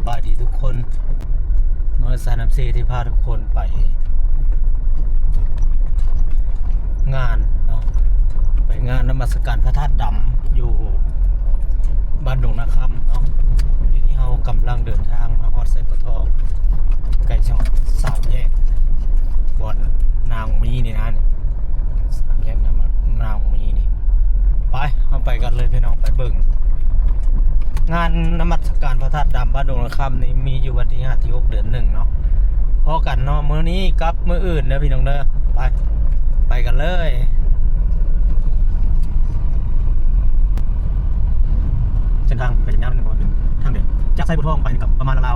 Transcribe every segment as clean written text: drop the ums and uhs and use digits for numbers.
บายดีทุกคนน้อยสายน้ำซีที่พาทุกคนไปงานเนาะไปงานนมัสการพระธาตุดำอยู่บ้านดงนาคำเนาะที่เรากำลังเดินทางมาฮอดไซปะทองใกล้ช่องสามแยกบอนนางมีนี่นะสามแยกนางมีนี่ไปเอาไปกันเลยพี่น้องไปเบิ่งงานนมัสการพระธาตุดำบ้านดงนาคำนี่มีอยู่วันที่5 ที่ 6 เดือน 1เนาะพอกันเนาะมื้อนี้กับมื้ออื่นเด้อพี่น้องเด้อไปกันเลยเส้นทางไปจากย่านนึงเป็นทางเดินจากไซบุทองไปกับประมาณเรา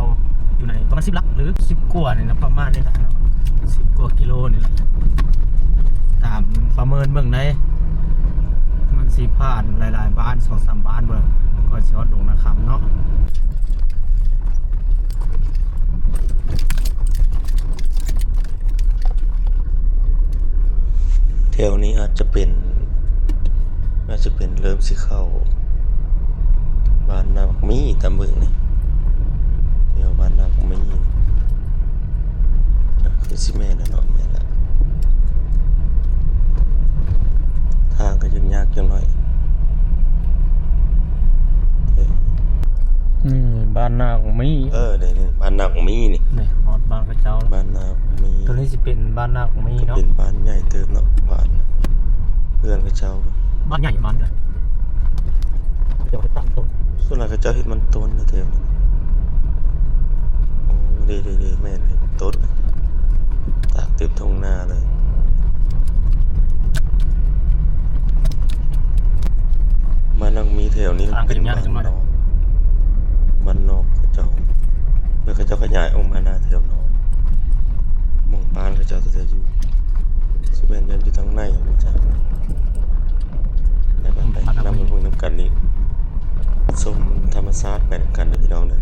อยู่ในประมาณ10 ลักหรือ10 กว่าเนี่ยนะประมาณนี้แหละเนาะ10 กว่ากิโลนี่แหละตามประเมินเบิ่งได้มันสิผ่านหลายๆบ้าน 2-3 บ้านบ่ก่อนสิฮอดดงนาคำเนาะแถวนี้อาจจะเป็นเริ่มสิเข้าบ้านนาบักมีตามเบิ่งนี่แถวบ้านนาบักมีคือสิแม่นแล้วเนาะแม่นละทางก็ยังยากจังหน่อยนี่บ้านนาของมี นี่บ้านนาบักมีนี่ นี่ฮอดบ้านกระเจ้า บ้านนาบักมี ตัวนี้สิเป็นบ้านนาของมีเนาะ เป็นบ้านใหญ่เติบเนาะบ้านเพื่อนกับเจ้า บ้านใหญ่บ้านเลยเดี๋ยวไปตั้งต้น ส่วนหลายกับเจ้าเฮ็ดมันต้นนะแถวนี้โอ้ดีแม่นเฮ็ดต้นตากเต็มทุ่งนาเลยมันต้องมีแถวนี้มันเป็นบ้านนอกบ้านนอกกับเจ้าเมื่อเขาเจ้าขยายออกมาหน้าแถวนอกมองบ้านเขาเจ้าจะอยู่สิแม่นยันอยู่ทางในนะจ๊ะไปนำไปพวกน้ำกันนี่ชมธรรมชาติไปนำกันเด้อพี่น้องเด้อ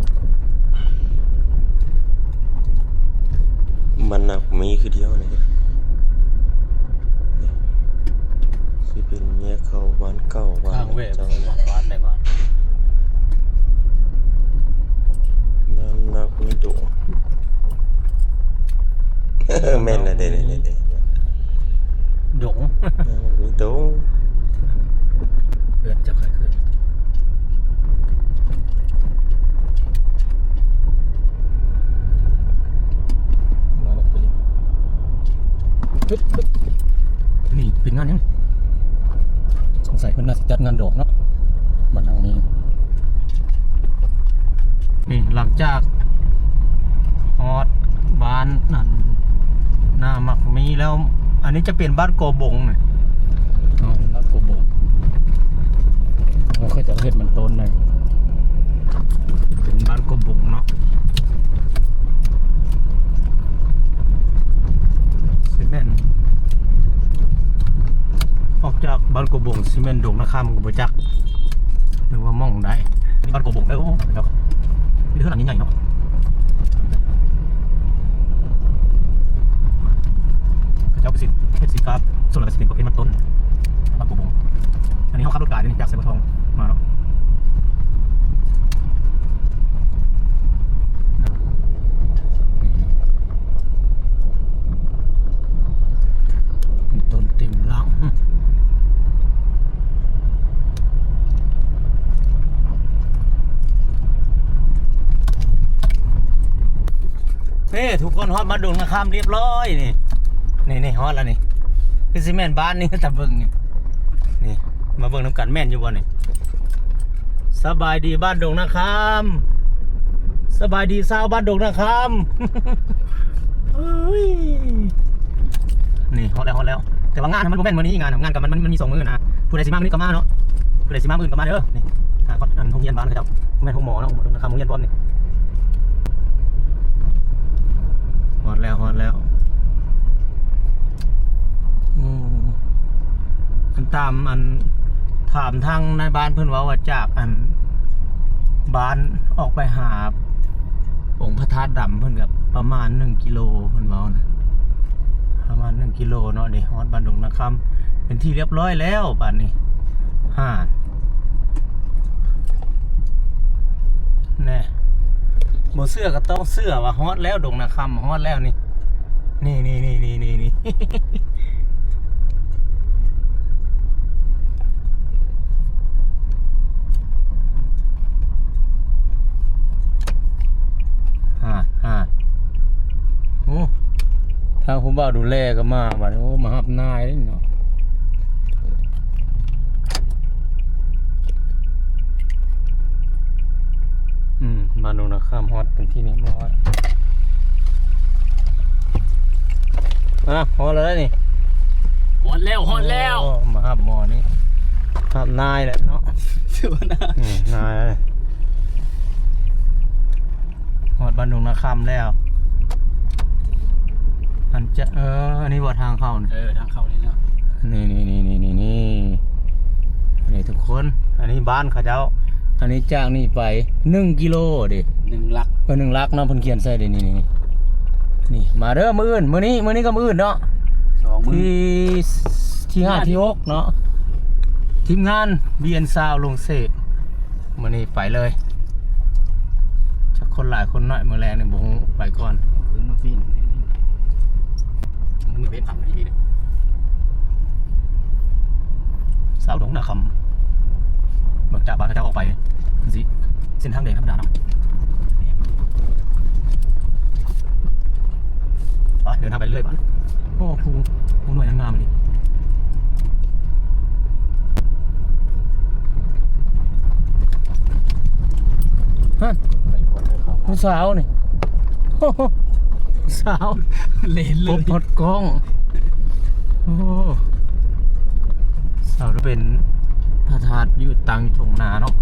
มันนักมีคือเดียวนี่สิเป็นแยกเข้าบ้านเก่าบ้าน ทางเวท เจ้า บ้านไหนบ้าน นั่นนักมีดุแม่นละเด้ดง มีดุ เพื่อนจะค่อยขึ้นมาลงไปดิปึ๊บนี่เป็นงานยังสงสัยเพิ่นน่าจะจัดงานดอกเนาะบ้านเอานี้นี่หลังจากฮอดบ้านนั่นหน้ามักมีแล้วอันนี้จะเป็นบ้านโกบงเนี่ยบ้านโกบงเราเคยจะเห็นมันต้นเลยเป็นบ้านโกบงเนาะซีเมนต์ออกจากบ้านโกบงซีเมนต์ดงนาคำกูไปจักหรือว่ามองได้นี่บ้านโกบงแล้วเนาะนี่เท่าไหร่ใหญ่เนาะเจ้าไปสิเฮ็ดสิครับส่วนอะไรสิเป็นประเภทมันต้นบ้านโกบงอันนี้เขาขับรถไก่จากไซบัวทองมาเนาะต้นเต็มหลังเฮ้ทุกคนฮอดมาดงนาคำเรียบร้อยนี่ฮอดแล้วนี่คือซีเมนต์บ้านนี่ตะเบิ่งนี่มาเบิ่งน้ำกันแม่นอยู่บ่นี่สบายดีบ้านดงนาคำสบายดีสาวบ้านดงนาคำนี่ฮอดแล้วแต่ว่างานมันบ่แม่นมื้อนี้งานกับมันมี2 มื้อนะผู้ใดสิมามื้อนี้ก็มาเนาะผู้ใดสิมามื้ออื่นก็มาเด้อนี่ก็อันโรงเรียนบ้านเขาเจ้าแม่นโรงหมอเนาะดงนาคำโรงเรียนพร้อมนี่ฮอดแล้วอันตามอันถามทางในบ้านเพื่อนว่าจากอันบ้านออกไปหาองค์พระธาตุดำเพื่อนกับประมาณ1 กิโลเพื่อนว่านะประมาณ1 กิโลเนาะเดี๋ยวฮอดบ้านดงนาคำเป็นที่เรียบร้อยแล้วบ้านนี้แน่ บ่เสื้อก็ต้องเสื้อว่าฮอดแล้วดงนาคำฮอดแล้วนี่นี่ โอ้ทางผมบ่าวดูแลก็มาบัดนี้โอ้มาหับนายเลยเนาะมาดูนะข้ามฮอดเป็นที่นี้ฮอดฮอดแล้วนี่ฮอดแล้วมาหับหมอนี่หับนายแหละเนาะชื่อว่านายเลยฮอดบ้านดงนาคำแล้วอันจะอันนี้ว่าทางเข้าเนี่ยทางเข้าเลยเนาะนี่ทุกคนอันนี้บ้านเขาเจ้าอันนี้จากนี่ไป1 กิโลดิ1 ลัก1 ลักเนาะเพิ่นเขียนใส่ดินี่มาเด้อมื้ออื่นมื้อนี้ก็มื้ออื่นเนาะ2 มื้อที่5ที่6เนาะทีมงานเบียนซาวลงเสกมื้อนี้ไปเลยจะคนหลายคนน้อยมื้อแรงนี่บ่ฮู้ไปก่อนถึงมาฟินมึงเพชรฝั่งไหนดีเนี่ยสาวดงนาคำเบิกจากบ้านเขาจะออกไปสิเส้นทางแดงธรรมดาเนาะไปเดินทางไปเรื่อยบ้านโอ้ภูหน่วยงามเลยฮะผู้สาวนี่สาวเลนเลยพดกล้องโอ้สาวจะเป็นพระธาตุอยู่ตังทงนาเนาะ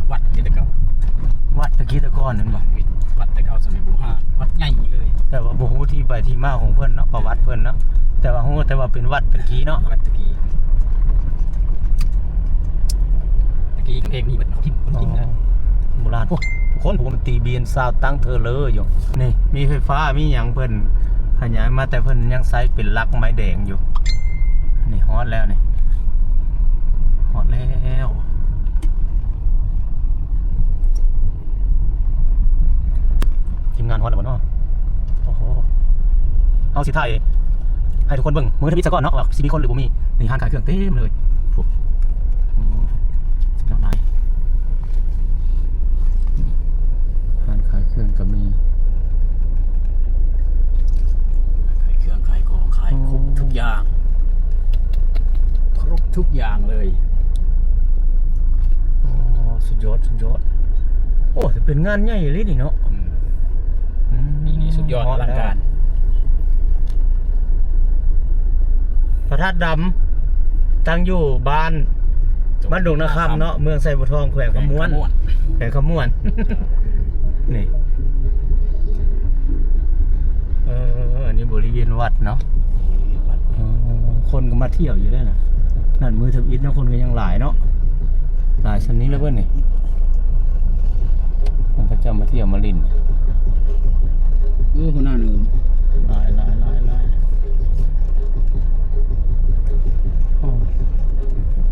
วัดตะกี้ตะเก่านั่นบ่วัดตะเก่าสมัยโบราณวัดใหญ่เลยแต่ว่าบ่ฮู้ที่ไปที่มาของเพิ่นเนาะประวัติเพิ่นเนาะแต่ว่าฮู้แต่ว่าเป็นวัดตะกี้เนาะวัดตะกี้เพลงนี้มันทิ่มนะโบราณทุกคนผมตีเบียนซาวตั้งเธอเลยอยู่นี่มีไฟฟ้ามีหยังเพิ่นขยายมาแต่เพิ่นยังใช้เป็นลักไม้แดงอยู่นี่ฮอดแล้วนี่ฮอดแล้วทีมงานฮอดแล้วบ่เนาะโอ้โหเอาสิถ่ายให้ทุกคนเบิ่งมือทวิตซะก่อนเนาะว่าสิมีคนหรือบ่มีนี่ห้างขายเครื่องเต็มเลยโอ้สุดยอดเลยห้างขายเครื่องก็มีขายเครื่องขายของขายครบทุกอย่างเลยโอ้สุดยอดโอ้จะเป็นงานใหญ่เลยนี่เนาะนี่สุดยอดอลังการพระธาตุดำตั้งอยู่บ้านดงนาคำเนาะเมืองไซบัวทองแขวงขมวนนี่อันนี้บริเวณวัดเนาะคนก็มาเที่ยวอยู่ด้วยนะนั่นมือถืออิฐนะคนก็ยังหลายเนาะหลายชนิดแล้วเพื่อนนี่มันก็จะมาเที่ยวมาลินคนหน้าหนึ่งหลาย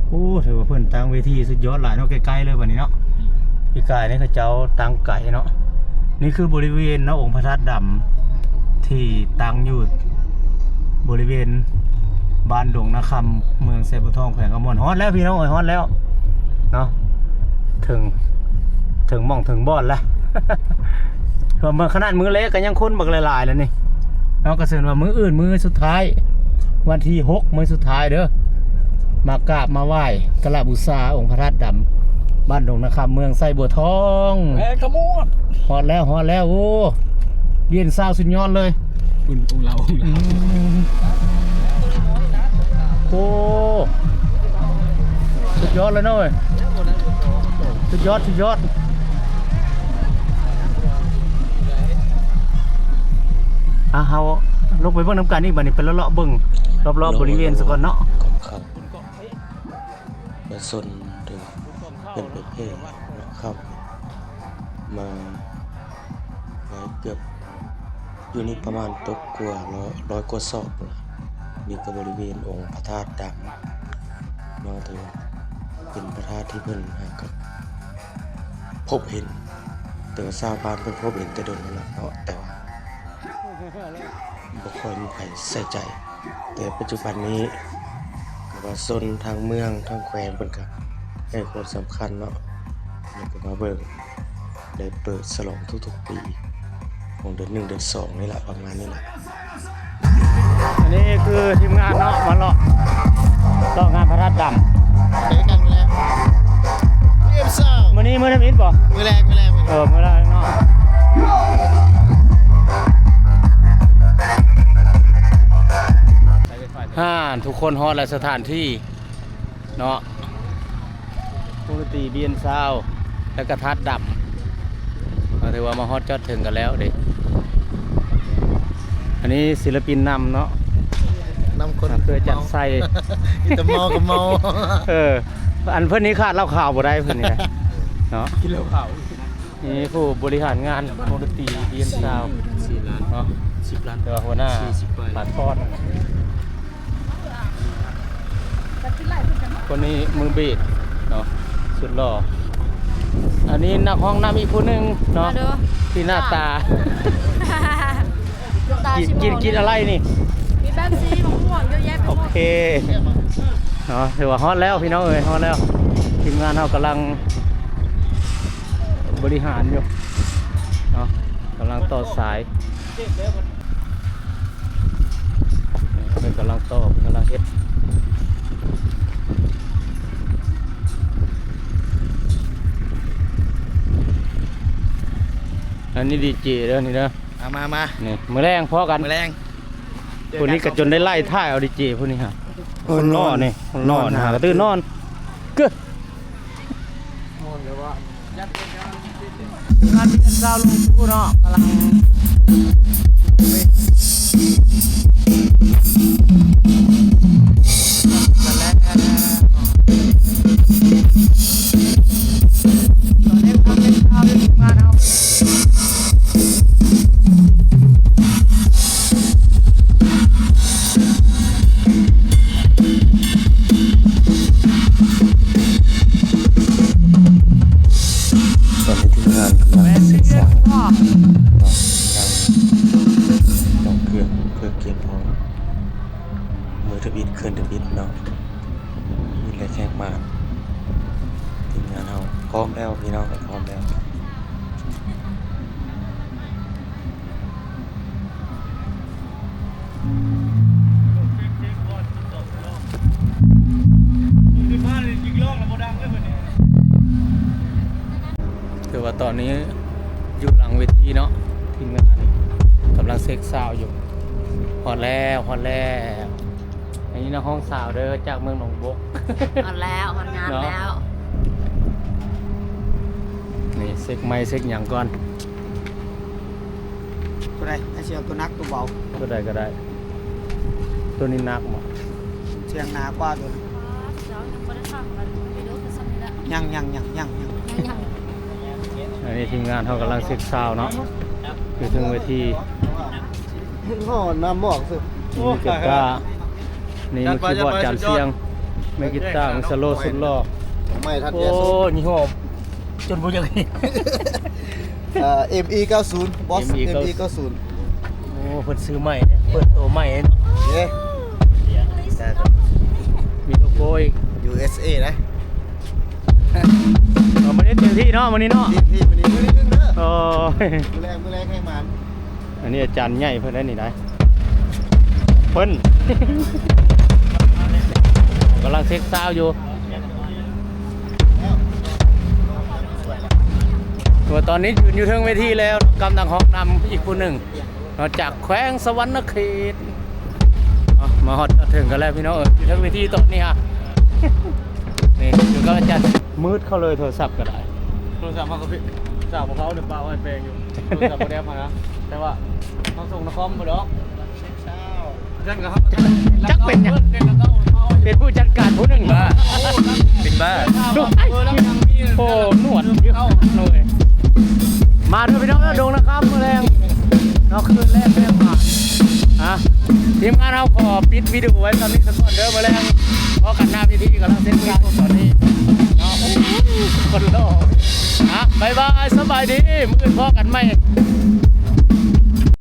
โอ้ถือว่าเพื่อนตั้งเวทีสุดยอดหลายเนาะใกล้ๆเลยวันนี้เนาะพี่กายนี่เขาเจ้าตั้งไก่เนาะนี่คือบริเวณเนาะองค์พระธาตุดำที่ตั้งอยู่บริเวณบ้านดงนาคำเมืองไซบัวทองแขวงขมวนฮอดแล้วพี่น้องฮอดแล้วเนาะถึงม่องถึงบ่อนแล้วเมื่อขนาดมือเล็กก็ยังคนบักหลายๆแล้วนี่เนาะก็เสนว่ามืออื่นมือสุดท้ายวันที่6มื้อสุดท้ายเด้อมากราบมาไหว้กราบบูชาองค์พระธาตุดำบ้านดงนาคำเมืองไซบัวทองขมวดฮอดแล้วโอ้เบียนซาวสุดยอดเลยองเราโอ้สุดยอดเลยเนาะสุดยอดเฮาลงไปเบิ่งน้ำกันนี่บัดนี้เป็นเลาะเบิ่งรอบๆบริเวณซะก่อนเนาะครับเป็นส่วนหนึ่งเป็นประเภทนะครับมาไว้เกือบอยู่นี่ประมาณตกกว่าร้อยกว่าศอกนี่ก็บริเวณองค์พระธาตุดำเนาะถือเป็นพระธาตุที่เพิ่นกับ พบเห็นแต่ว่าชาวบ้านเพิ่นพบเห็นแต่โดนมาแล้วเนาะแต่ว่าบ่ค่อยมีใครใส่ใจ แต่ปัจจุบันนี้ก็ว่าซนทางเมืองทางแขวงเพิ่นก็ให้ความสำคัญเนาะแล้วก็มาเบิ่งได้เปิดฉลองทุกๆปีของเดือน1เดือน2นี่แหละประมาณนี้แหละ อันนี้คือทีมงานเนาะมาเลาะงานพระธาตุดำ เด็กกันแล้วเรียบซ่า มื้อนี้มื้อน้ำอิฐบ่ มือแรก มื้อแรกเนาะทุกคนฮอดและสถานที่เนาะปกติเบียนซาวแล้วก็ธาตุดำก็ถือว่ามาฮอดจอดถึงกันแล้วเด็กอันนี้ศิลปินนำเนาะ นำคน เพื่อจัดใส่ จะเมาก็เมา อันเพื่อนนี้ขาดเหล้าขาวบ่ได้เพื่อนนี่นะเนาะ กินเหล้าขาว นี่ผู้บริหารงานวงดนตรีเบียนซาว 4 ล้าน เนาะ 10 ล้าน เดี๋ยวหัวหน้า 40 ปาดทอดคนนี้มือเบสเนาะสุดหล่ออันนี้นักห้องน้ำอีกผู้หนึ่งเนาะที่หน้าตากินอะไรนี่ มีแป๊บซี่มะม่วงเยอะแยะไป โอ หมด เคเนาะถือว่าฮอตแล้วพี่น้องเอ้ยฮอตแล้วทีมงานเรากำลังบริหารอยู่เนาะกำลังต่อสายเป็นกำลังต่อกำลังเฮ็ดอันนี้ดีเจเด้อนี่เด้อ มา นี่มือแรงพอกัน มือแรง คนนี้ก็จนได้ไล่ท่ายเอาดีเจพวกนี้ฮะคนนอนนี่คนนอนหากระตื้นนอนเก้งานที่เป็นดาวลงทุนเนาะกำลังตอนนี้ทำเป็นดาวเป็นงานเอาตอนนี้ทีมงานกำลังศึกษาเนาะลองเครื่องเพื่อเก็บพอมือทบิดเคลื่อนทบิดเนาะมีอะไรแขกมาทีมงานเราพร้อมแล้วพี่น้องพร้อมแล้วคือว่าตอนนี้อยู่หลังเวทีเนาะทีมงานกำลังเซ็กซาวอยู่ฮอดแล้วอันนี้นะห้องสาวเด้อจากเมืองหนองบก งานแล้วงานแล้ว นี่เซ็กไม้เซ็กหยังก่อน ตัวใดไอเชียวตัวนักตัวเบา ก็ได้ ตัวนี้หนักมั้ง เชียงนากว่าตัวนั้น ยังไม่ได้ทำมันไม่รู้จะทำอะไร ยัง อันนี้ทีมงานเขากำลังเซ็กซาวเนาะอยู่ถึงเวที ห่อน้ำหมอกสิ นี่มีกีตาร์นี่มีคีย์บอร์ดจานเสียงมีกีตาร์มีสโลว์สุดหล่อ ไม่ทัน โอ้ เดียวสุด นี่หอมจนบ่อยากเห็น ME 90 Boss ME ME 90 โอ้เพิ่นซื้อใหม่เนี่ยเปิดตัวใหม่เนาะ เย้ มีโลโก้อีก USA นะ มันนี้เต็มที่เนาะมันนี้เนาะ พี่มันนี่มือนิดนึงเด้อ โอ้ย มือแรงให้มัน อันนี้อาจารย์ใหญ่เพิ่นได้นี่ได้เพิ่น กำลังเซ็กซาวอยู่ตัวตอนนี้ยืนอยู่เทิงเวทีแล้วกำลังห้องนำอีกคนหนึ่งมาจากแขวงสวรรณเขตมาฮอดถึงกันแล้วพี่น้องอยู่เทิงเวทีตรงนี้ฮะ นี่อยู่ก็จะมืดเข้าเลยโทรศัพท์ก็ได้ โทรศัพท์มากับพี่สาวของเขาหรือเปล่าให้แปลงอยู่โทรศัพท์โมเดลมานะแต่ว่าเขาส่งนครมาดอกจันกับเขา จักเป็นยังเป็นผู้จัดการผู้หนึ่งบ้าเป็นบ้าโอ้หนวดเยอะเลยมาด้วยพี่น้องดงนะครับแรงเราคืนแรกผ่านทีมงานเราขอปิดวิดีโอไว้ตอนนี้สักก่อนเด้อมาแรงเพราะกันหน้าพิธีกำลังเซ็นงานตอนนี้เนาะคนโลก บายบายสบายดีมื้ออื่นพอกันไหม